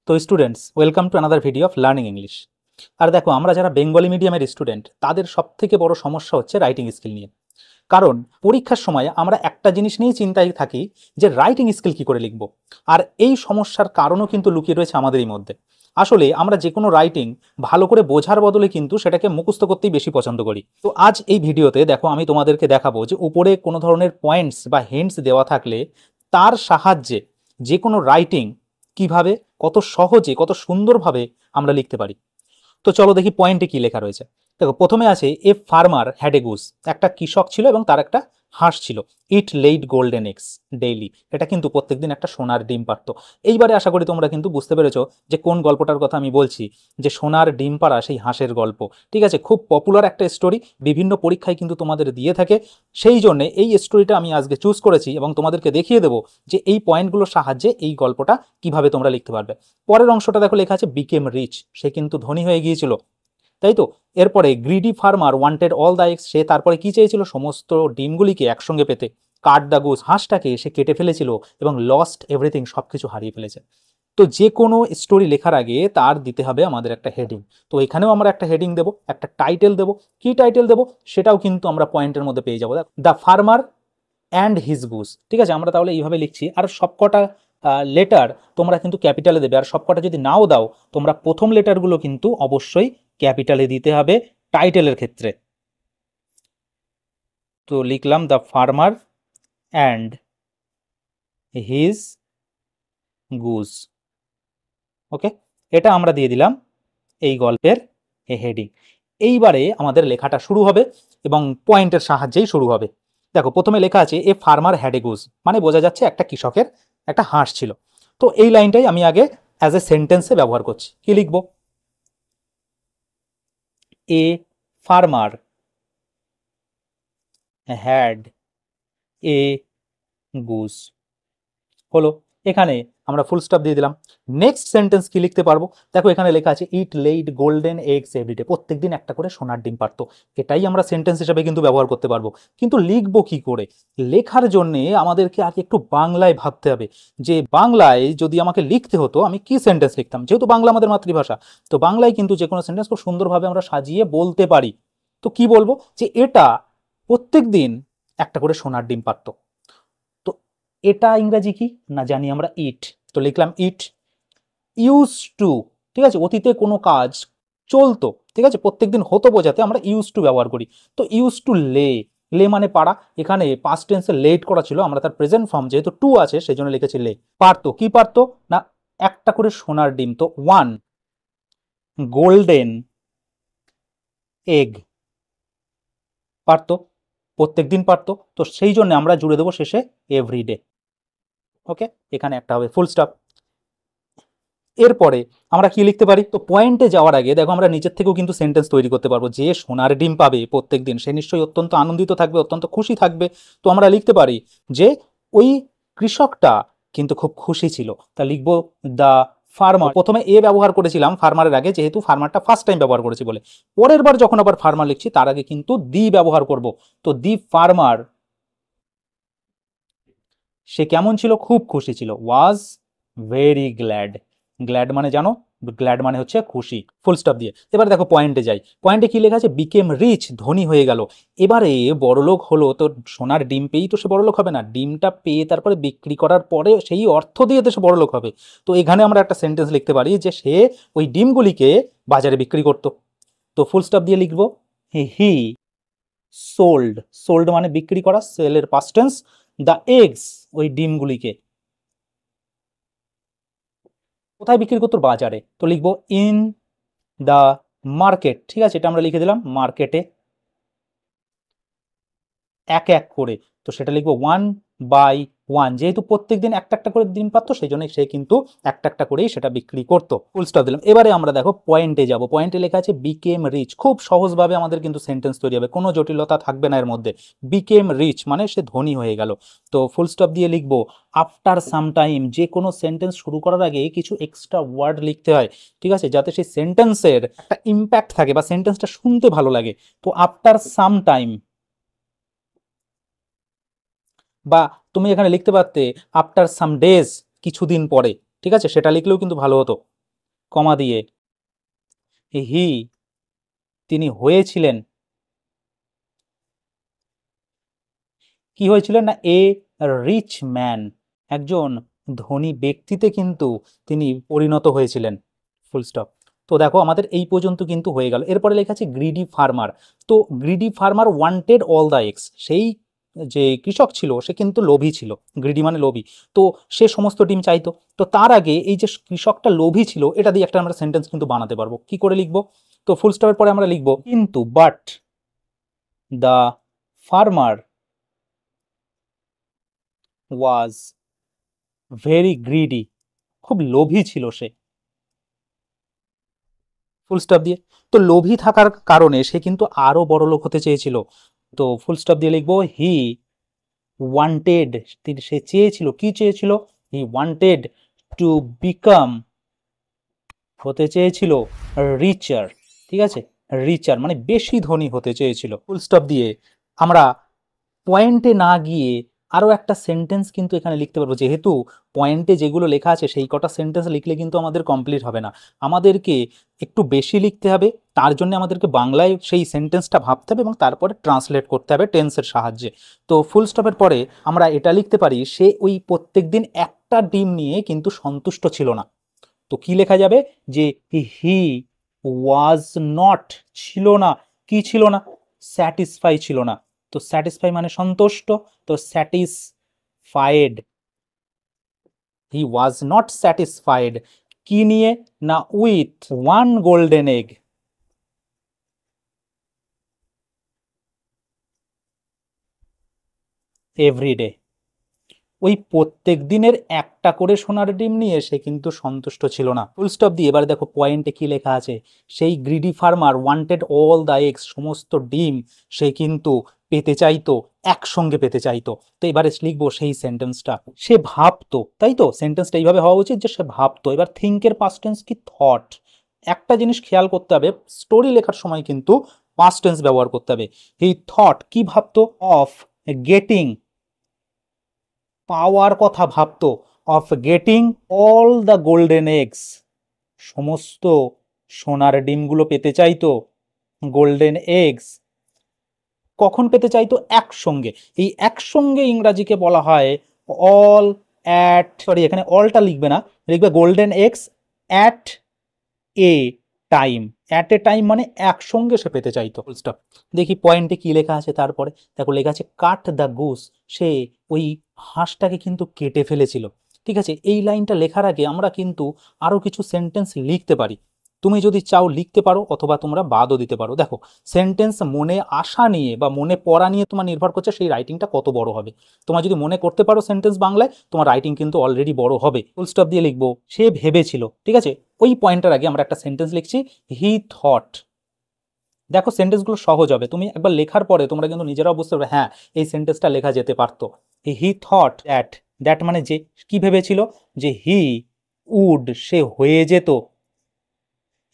তো students, welcome to another video of learning English. আর দেখো, আমরা যারা বেঙ্গলি মিডিয়ামের স্টুডেন্ট তাদের সবথেকে বড় সমস্যা হচ্ছে রাইটিং স্কিল নিয়ে। কারণ পরীক্ষার সময় আমরা একটা জিনিস নিয়েই চিন্তায় থাকি যে রাইটিং স্কিল কি করে লিখব। আর এই সমস্যার কারণও কিন্তু লুকিয়ে রয়েছে আমাদেরই মধ্যে। আসলে আমরা যে কোনো রাইটিং ভালো করে বোঝার বদলে কিন্তু সেটাকে মুখস্থ করতেই বেশি পছন্দ করি। তো আজ এই ভিডিওতে দেখো, আমি তোমাদেরকে দেখাবো যে উপরে কোনো ধরনের পয়েন্টস বা হিন্টস দেওয়া থাকলে তার সাহায্যে যে কোনো রাইটিং কিভাবে, কত সহজে, কত সুন্দরভাবে আমরা লিখতে পারি। তো চলো দেখি পয়েন্টে কি লেখা রয়েছে। দেখো, প্রথমে আছে a farmer had a goose. একটা কৃষক ছিল এবং তার একটা হাঁস ছিল। It laid golden eggs daily. এটা কিন্তু প্রত্যেকদিন একটা সোনার ডিম পারতো। এইবারে আশা করি তোমরা কিন্তু বুঝতে পেরেছো যে কোন গল্পটার কথা আমি বলছি, যে সোনার ডিম পাড়া সেই হাঁসের গল্প। ঠিক আছে, খুব পপুলার একটা স্টোরি, বিভিন্ন পরীক্ষায় কিন্তু তোমাদের দিয়ে থাকে। সেই জন্য এই স্টোরিটা আমি আজকে চুজ করেছি এবং তোমাদেরকে দেখিয়ে দেবো যে এই পয়েন্টগুলোর সাহায্যে এই গল্পটা কিভাবে তোমরা লিখতে পারবে। পরের অংশটা দেখো, লেখা আছে বিকেম রিচ। সে কিন্তু ধনী হয়ে গিয়েছিল, তাই তো। এরপরে greedy farmer wanted all the eggs. সে তারপরে কি চেয়েছিল? সমস্ত ডিমগুলিকে একসঙ্গে পেতে। Cut the Goose. হাঁসটাকে সে কেটে ফেলেছিল এবং লস্ট এভরিথিং। সবকিছু হারিয়ে ফেলেছে। তো যে কোনো স্টোরি লেখার আগে তার দিতে হবে আমাদের একটা হেডিং। তো এখানেও আমরা একটা হেডিং দেবো, একটা টাইটেল দেবো। কি টাইটেল দেবো সেটাও কিন্তু আমরা পয়েন্টের মধ্যে পেয়ে যাবো। The farmer and his Goose. ঠিক আছে, আমরা তাহলে এইভাবে লিখছি। আর সবকটা লেটার তোমরা কিন্তু ক্যাপিটালে দেবে। আর সবকটা যদি নাও দাও, তোমরা প্রথম লেটারগুলো কিন্তু অবশ্যই ক্যাপিটালে দিতে হবে টাইটেলের ক্ষেত্রে। তো লিখলাম the farmer and his goose. Okay, এটা আমরা দিয়ে দিলাম এই গল্পের হেডিং। এইবারে আমাদের লেখাটা শুরু হবে এবং পয়েন্টের সাহায্যেই শুরু হবে। দেখো, প্রথমে লেখা আছে a farmer had a goose, মানে বোঝা যাচ্ছে একটা কৃষকের একটা হাঁস ছিল। তো এই লাইনটাই আমি আগে অ্যাজ এ সেন্টেন্সে ব্যবহার করছি। কি লিখব? A farmer had a goose. হলো। এখানে আমরা ফুল স্টপ দিয়ে দিলাম। নেক্সট সেন্টেন্স কি লিখতে পারবো? দেখো, এখানে লেখা আছে ইট লেইড গোল্ডেন এগস এভরিডে। প্রত্যেকদিন একটা করে সোনার ডিম পারতো। এটাই আমরা সেন্টেন্স হিসেবে কিন্তু ব্যবহার করতে পারবো। কিন্তু লিখবো কি করে? লেখার জন্য আমাদেরকে আগে একটু বাংলায় ভাবতে হবে, যে বাংলায় যদি আমাকে লিখতে হতো আমি কি সেন্টেন্স লিখতাম। যেহেতু বাংলা আমাদের মাতৃভাষা, তো বাংলায় কিন্তু যে কোনো সেন্টেন্স খুব সুন্দরভাবে আমরা সাজিয়ে বলতে পারি। তো কি বলবো? যে এটা প্রত্যেকদিন একটা করে সোনার ডিম পারতো। তো এটা ইংরাজি কি না জানি আমরা, ইট। তো লিখলাম ইট ইউজ টু। ঠিক আছে, অতীতে কোনো কাজ চলতো। ঠিক আছে, প্রত্যেকদিন হতো বোঝাতে আমরা ইউজ টু ব্যবহার করি। তো ইউজ টু লে। লে মানে পারা। এখানে পাস্ট টেন্সে লেট করা ছিল, আমরা তার প্রেজেন্ট ফর্ম যেহেতু টু আছে সেই জন্য লিখেছি লে। পারতো। কি পারতো? না একটা করে সোনার ডিম। তো ওয়ান গোল্ডেন এগ। পারতো, প্রত্যেকদিন পারতো। তো সেই জন্য আমরা জুড়ে দেবো শেষে এভরিডে। ওকে, এখানে একটা হবে ফুল স্টপ। এরপরে আমরা কি লিখতে পারি? তো পয়েন্টে যাওয়ার আগে দেখো, আমরা নিচের থেকেও কিন্তু সেন্টেন্স তৈরি করতে পারবো। যে সোনার ডিম পাবে প্রত্যেকদিন, সে নিশ্চয়ই অত্যন্ত আনন্দিত থাকবে, অত্যন্ত খুশি থাকবে। তো আমরা লিখতে পারি যে ওই কৃষকটা কিন্তু খুব খুশি ছিল। তা লিখবো দ্য ফার্মার। প্রথমে এ ব্যবহার করেছিলাম ফার্মারের আগে, যেহেতু ফার্মারটা ফার্স্ট টাইম ব্যবহার করেছি বলে। পরের বার যখন আবার ফার্মার লিখছি তার আগে কিন্তু দি ব্যবহার করব। তো দি ফার্মার, সে কেমন ছিল? খুব খুশি ছিল। Was very glad. গ্ল্যাড মানে জানো, গ্ল্যাড মানে হচ্ছে খুশি। ফুল স্টপ দিয়ে এবার দেখো পয়েন্টে যাই। পয়েন্টে কি লেখা আছে? বিকেম রিচ, ধনী হয়ে গেল। এবারে বড়লোক হলো। তো সোনার ডিম পেয়েই তো সে বড়লোক হবে না, ডিমটা পেয়ে তারপরে বিক্রি করার পরে সেই অর্থ দিয়ে তো সে বড়লোক হবে। তো এখানে আমরা একটা সেন্টেন্স লিখতে পারি যে সে ওই ডিমগুলিকে বাজারে বিক্রি করতো। তো ফুল স্টপ দিয়ে লিখবো হি সোল্ড। সোল্ড মানে বিক্রি করা, সেলের পাস্ট টেন্স। দ্য এগস, ওই ডিমগুলিকে কোথায় বিক্রি করতো? বাজারে। তো লিখবো ইন দ্য মার্কেট। ঠিক আছে, এটা আমরা লিখে দিলাম মার্কেটে। এক এক করে, তো সেটা লিখবো ওয়ান বাই ওয়ান। যেহেতু প্রত্যেকদিন একটা একটা করে ডিম পারতো সেই জন্য সে কিন্তু একটা একটা করেই সেটা বিক্রি করতো। ফুল স্টপ দিলাম। এবারে আমরা দেখো পয়েন্টে যাব। পয়েন্টে লেখা আছে বিকেম রিচ। খুব সহজভাবে আমাদের কিন্তু সেন্টেন্স তৈরি হবে, কোনো জটিলতা থাকবে না এর মধ্যে। বিকেম রিচ মানে সে ধনী হয়ে গেল। তো ফুল স্টপ দিয়ে লিখবো আফটার সাম টাইম। যে কোনো সেন্টেন্স শুরু করার আগে কিছু এক্সট্রা ওয়ার্ড লিখতে হয়, ঠিক আছে, যাতে সেই সেন্টেন্সের একটা ইম্প্যাক্ট থাকে বা সেন্টেন্সটা শুনতে ভালো লাগে। তো আফটার সাম টাইম, বা তুমি এখানে লিখতে পারতে আফটার সাম ডেজ, কিছুদিন পরে। ঠিক আছে, সেটা লিখলেও কিন্তু ভালো হতো। কমা দিয়ে হি তিনি হয়েছিলেন, কি হয়েছিলেন না এ রিচ ম্যান, একজন ধনী ব্যক্তিতে কিন্তু তিনি পরিণত হয়েছিলেন, ফুল স্টপ। তো দেখো আমাদের এই পর্যন্ত কিন্তু হয়ে গেল। এরপরে লেখা আছে গ্রিডি ফার্মার। তো greedy farmer wanted all the eggs, সেই যে কৃষক ছিল সে কিন্তু লোভী ছিল, গ্রিডি মানে লোভী, তো সে সমস্ত ডিম চাইতো। তো তার আগে এই যে কৃষকটা লোভী ছিল, এটা দিয়ে একটা আমরা সেন্টেন্স কিন্তু বানাতে পারবো। কি করে লিখবো? তো ফুল স্টপের পরে আমরা লিখবো কিন্তু but the farmer was very greedy, খুব লোভী ছিল সে, ফুল স্টপ দিয়ে। তো লোভী থাকার কারণে সে কিন্তু আরো বড় লোক হতে চেয়েছিল। তো ফুল স্টপ দিয়ে লিখবো হি ওয়ান্টেড, সে চেয়েছিল, কি চেয়েছিল? হি ওয়ান্টেড টু বিকাম, হতে চেয়েছিল রিচার, ঠিক আছে, রিচার মানে বেশি ধনী হতে চেয়েছিল। ফুল স্টপ দিয়ে আমরা পয়েন্টে না গিয়ে আরও একটা সেন্টেন্স কিন্তু এখানে লিখতে পারবো, যেহেতু পয়েন্টে যেগুলো লেখা আছে সেই কটা সেন্টেন্স লিখলে কিন্তু আমাদের কমপ্লিট হবে না, আমাদেরকে একটু বেশি লিখতে হবে। তার জন্য আমাদেরকে বাংলায় সেই সেন্টেন্সটা ভাবতে হবে এবং তারপরে ট্রান্সলেট করতে হবে টেন্সের সাহায্যে। তো ফুল স্টপের পরে আমরা এটা লিখতে পারি, সে ওই প্রত্যেক দিন একটা ডিম নিয়ে কিন্তু সন্তুষ্ট ছিল না। তো কি লেখা যাবে? যে হি ওয়াজ নট, ছিল না, কি ছিল না? স্যাটিসফাই ছিল না। তো স্যাটিসফাই মানে সন্তুষ্ট, তো satisfied, he was not satisfied কি নিয়ে? না with one golden egg, everyday, ওই প্রত্যেক দিনের একটা করে সোনার ডিম নিয়ে সে কিন্তু সন্তুষ্ট ছিল না। ফুল স্টপ দিয়ে এবার দেখো পয়েন্টে কি লেখা আছে, সেই greedy farmer wanted all the eggs, সমস্ত ডিম সে কিন্তু পেতে চাইতো, একসঙ্গে পেতে চাইতো। তো এবারে লিখবো সেই সেন্টেন্সটা, সে ভাবতো, তাই তো সেন্টেন্সটা এইভাবে হওয়া উচিত যে সে ভাবতো। এবার থিঙ্কের পাস্ট টেন্স কি? থট। একটা জিনিস খেয়াল করতে হবে, স্টোরি লেখার সময় কিন্তু পাস্ট টেন্স ব্যবহার করতে হবে। হি থট, কি ভাবতো? অফ গেটিং, পাওয়ার কথা ভাবতো, of getting all the golden eggs, সমস্ত সোনার ডিমগুলো পেতে চাইতো, গোল্ডেন এগস কখন পেতে চাইতো? একসঙ্গে। এই একসঙ্গে ইংরাজিকে বলা হয় অল অ্যাট, সরি এখানে অলটা লিখবে না, লিখবে golden eggs at a time. At a time মানে একসঙ্গে সে পেতে চাইতো, ফুল স্টপ। দেখি পয়েন্টে কি লেখা আছে তারপরে, দেখো লেখা আছে কাট দ্য গুস, সে ওই হাঁসটাকে কিন্তু কেটে ফেলেছিল। ঠিক আছে, এই লাইনটা লেখার আগে আমরা কিন্তু আরো কিছু সেন্টেন্স লিখতে পারি। তুমি যদি চাও লিখতে পারো, অথবা তোমরা বাদও দিতে পারো। দেখো সেন্টেন্স মনে আসা নিয়ে বা মনে পড়া নিয়ে তোমার নির্ভর করছে সেই রাইটিংটা কত বড় হবে। তোমার যদি মনে করতে পারো সেন্টেন্স বাংলায়, তোমার রাইটিং কিন্তু অলরেডি বড় হবে। ফুল স্টপ দিয়ে লিখবো সে ভেবেছিল, ঠিক আছে, ওই পয়েন্টের আগে আমরা একটা সেন্টেন্স লিখছি হি থট। দেখো সেন্টেন্সগুলো সহজ হবে, তুমি একবার লেখার পরে তোমরা কিন্তু নিজেরাও বুঝতে পারবে হ্যাঁ এই সেন্টেন্সটা লেখা যেতে পারতো। হি থট দ্যাট, দ্যাট মানে যে, কি ভেবেছিল? যে হি উড, সে হয়ে যেত,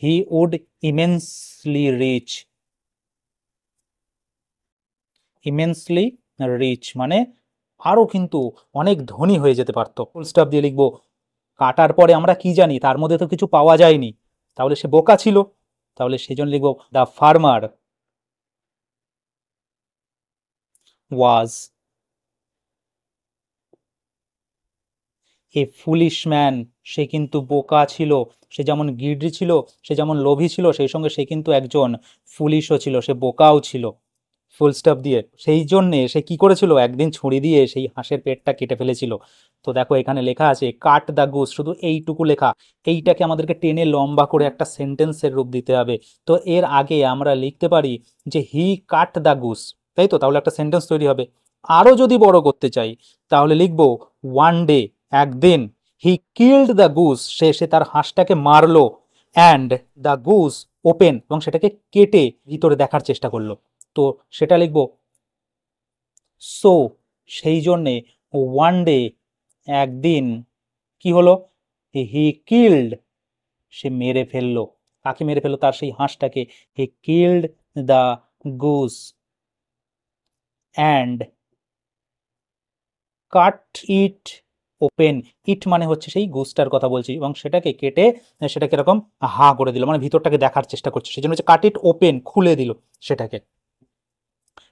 he would immensely rich, immensely rich মানে আরো কিন্তু অনেক ধনী হয়ে যেতে পারতো। ফুল স্টপ দিয়ে লিখবো কাটার পরে আমরা কি জানি, তার মধ্যে তো কিছু পাওয়া যায়নি, তাহলে সে বোকা ছিল, তাহলে সেজন্য লিখবো the farmer was a foolish man, সে কিন্তু বোকা ছিল। সে যেমন গিডরি ছিল, সে যেমন লোভী ছিল, সেই সঙ্গে সে কিন্তু একজন ফুলিশও ছিল, সে বোকাও ছিল। ফুল স্টপ দিয়ে সেই জন্যে সে কি করেছিল, একদিন ছুরি দিয়ে সেই হাঁসের পেটটা কেটে ফেলেছিল। তো দেখো এখানে লেখা আছে কাট দ্য গুস, শুধু এইটুকু লেখা, এইটাকে আমাদেরকে টেনে লম্বা করে একটা সেন্টেন্সের রূপ দিতে হবে। তো এর আগে আমরা লিখতে পারি যে হি কাট দ্য গুস, তাই তো, তাহলে একটা সেন্টেন্স তৈরি হবে। আরও যদি বড় করতে চাই তাহলে লিখবো ওয়ান ডে, একদিন, হি কিল্ড দ্য গুস, সে তার হাঁসটাকে মারলো, অ্যান্ড দ্য গুস ওপেন, এবং সেটাকে কেটে ভিতরে দেখার চেষ্টা করলো। তো সেটা লিখবো সো, সেই জন্যে ওয়ান ডে, একদিন, কি হলো? হি কিল্ড, সে মেরে ফেললো, কাকে মেরে ফেললো? তার সেই হাঁসটাকে। He killed the goose and cut it open, it মানে হচ্ছে সেই গোসটার কথা বলছি, এবং সেটাকে কেটে সেটাকে এরকম হা করে দিল, মানে ভিতরটাকে দেখার চেষ্টা করছে, সেই জন্য হচ্ছে কাট ইট ওপেন, খুলে দিল সেটাকে।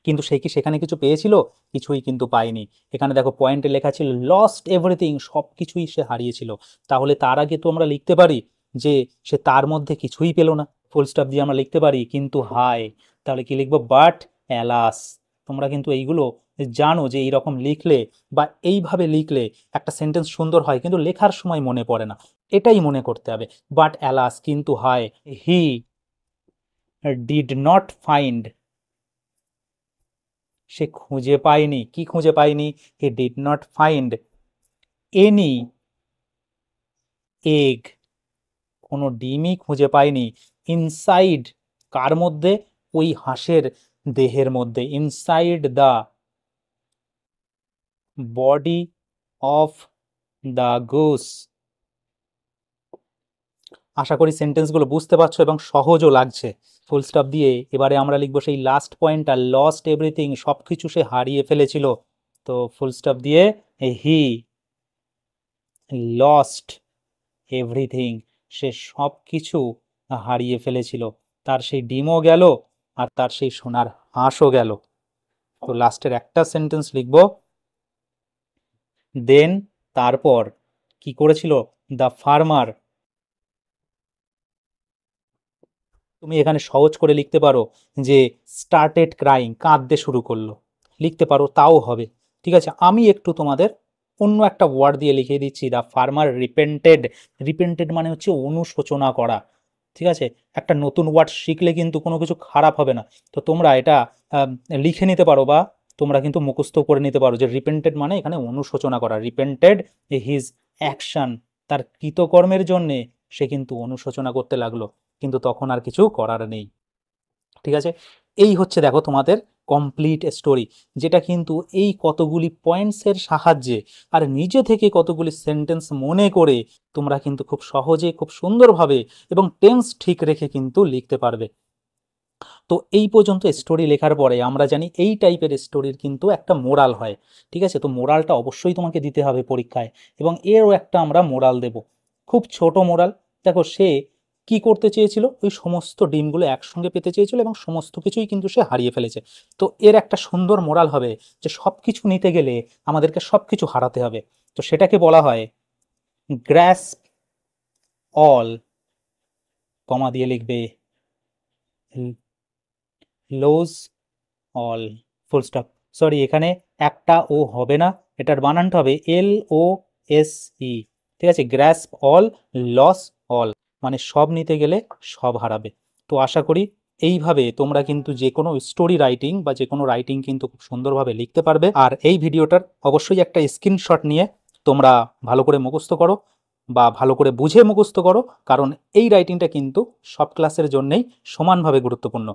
কিন্তু সে কি সেখানে কিছু পেয়েছিল? কিছুই কিন্তু পায়নি। এখানে দেখো পয়েন্টে লেখা ছিল লস্ট এভরিথিং, সব কিছুই সে হারিয়েছিল। তাহলে তার আগে তো আমরা লিখতে পারি যে সে তার মধ্যে কিছুই পেল না, ফুল স্টপ দিয়ে আমরা লিখতে পারি কিন্তু হায়। তাহলে কি লিখবো? But alas. তোমরা কিন্তু এইগুলো জানো যে এইরকম লিখলে বা এইভাবে লিখলে একটা সেন্টেন্স সুন্দর হয়, কিন্তু লেখার সময় মনে পড়ে না। এটাই মনে করতে হবে, বাট অ্যালাস, কিন্তু হায়, হি ডিড নট ফাইন্ড, সে খুঁজে পায়নি। কি খুঁজে পায়নি? He did not find any egg, কোনো ডিমই খুঁজে পায়নি। ইনসাইড, কার মধ্যে? ওই হাঁসের দেহের মধ্যে। Inside the body of the goose. আশা করি সেন্টেন্সগুলো বুঝতে পারছো এবং সহজও লাগছে। ফুল স্টপ দিয়ে এবারে আমরা লিখবো সেই লাস্ট পয়েন্টটা, লস্ট এভরিথিং, সব কিছু সে হারিয়ে ফেলেছিল। তো ফুল স্টপ দিয়ে হি লস্ট এভরিথিং, সে সব কিছু হারিয়ে ফেলেছিল। তার সেই ডিমও গেল, আর তার সেই সোনার হাঁসও গেল। তো লাস্টের একটা সেন্টেন্স লিখব, দেন, তারপর কি করেছিল? দ্য ফার্মার, তুমি এখানে সহজ করে লিখতে পারো যে স্টার্টেড ক্রাইং, কাঁদতে শুরু করলো, লিখতে পারো, তাও হবে। ঠিক আছে, আমি একটু তোমাদের অন্য একটা ওয়ার্ড দিয়ে লিখে দিচ্ছি, দ্য ফার্মার রিপেন্টেড। রিপেন্টেড মানে হচ্ছে অনুশোচনা করা। ঠিক আছে, একটা নতুন ওয়ার্ড শিখলে কিন্তু কোনো কিছু খারাপ হবে না। তো তোমরা এটা লিখে নিতে পারো, বা তোমরা কিন্তু মুখস্থ করে নিতে পারো যে রিপেন্টেড মানে এখানে অনুশোচনা করা। রিপেন্টেড হিজ অ্যাকশন, তার কৃতকর্মের জন্যে সে কিন্তু অনুশোচনা করতে লাগলো, কিন্তু তখন আর কিছু করার নেই। ঠিক আছে, এই হচ্ছে দেখো তোমাদের কমপ্লিট স্টোরি, যেটা কিন্তু এই কতগুলি পয়েন্টসের সাহায্যে আর নিজে থেকে কতগুলি সেন্টেন্স মনে করে তোমরা কিন্তু খুব সহজে, খুব সুন্দরভাবে এবং টেন্স ঠিক রেখে কিন্তু লিখতে পারবে। তো এই পর্যন্ত স্টোরি লেখার পরে আমরা জানি এই টাইপের স্টোরির কিন্তু একটা মোরাল হয়। ঠিক আছে, তো মোরালটা অবশ্যই তোমাকে দিতে হবে পরীক্ষায়, এবং এরও একটা আমরা মোরাল দেব, খুব ছোট মোরাল। দেখো, সে কি করতে চেয়েছিল? ওই সমস্ত ডিমগুলো একসঙ্গে পেতে চেয়েছিল এবং সমস্ত কিছুই কিন্তু সে হারিয়ে ফেলেছে। তো এর একটা সুন্দর মোরাল হবে যে সব কিছু নিতে গেলে আমাদেরকে সব কিছু হারাতে হবে। তো সেটাকে বলা হয় গ্র্যাস্প অল, কমা দিয়ে লিখবে লোজ অল, ফুল স্টপ। সরি, এখানে একটা ও হবে না, এটার বানানটা হবে LOSE। ঠিক আছে, গ্র্যাস্প অল, লস অল, মানে সব নিতে গেলে সব হারাবে। তো আশা করি এইভাবে তোমরা কিন্তু যে কোনো স্টোরি রাইটিং বা যে কোনো রাইটিং কিন্তু খুব সুন্দরভাবে লিখতে পারবে। আর এই ভিডিওটার অবশ্যই একটা স্ক্রিনশট নিয়ে তোমরা ভালো করে মুখস্থ করো বা ভালো করে বুঝে মুখস্থ করো, কারণ এই রাইটিংটা কিন্তু সব ক্লাসের জন্যেই সমানভাবে গুরুত্বপূর্ণ।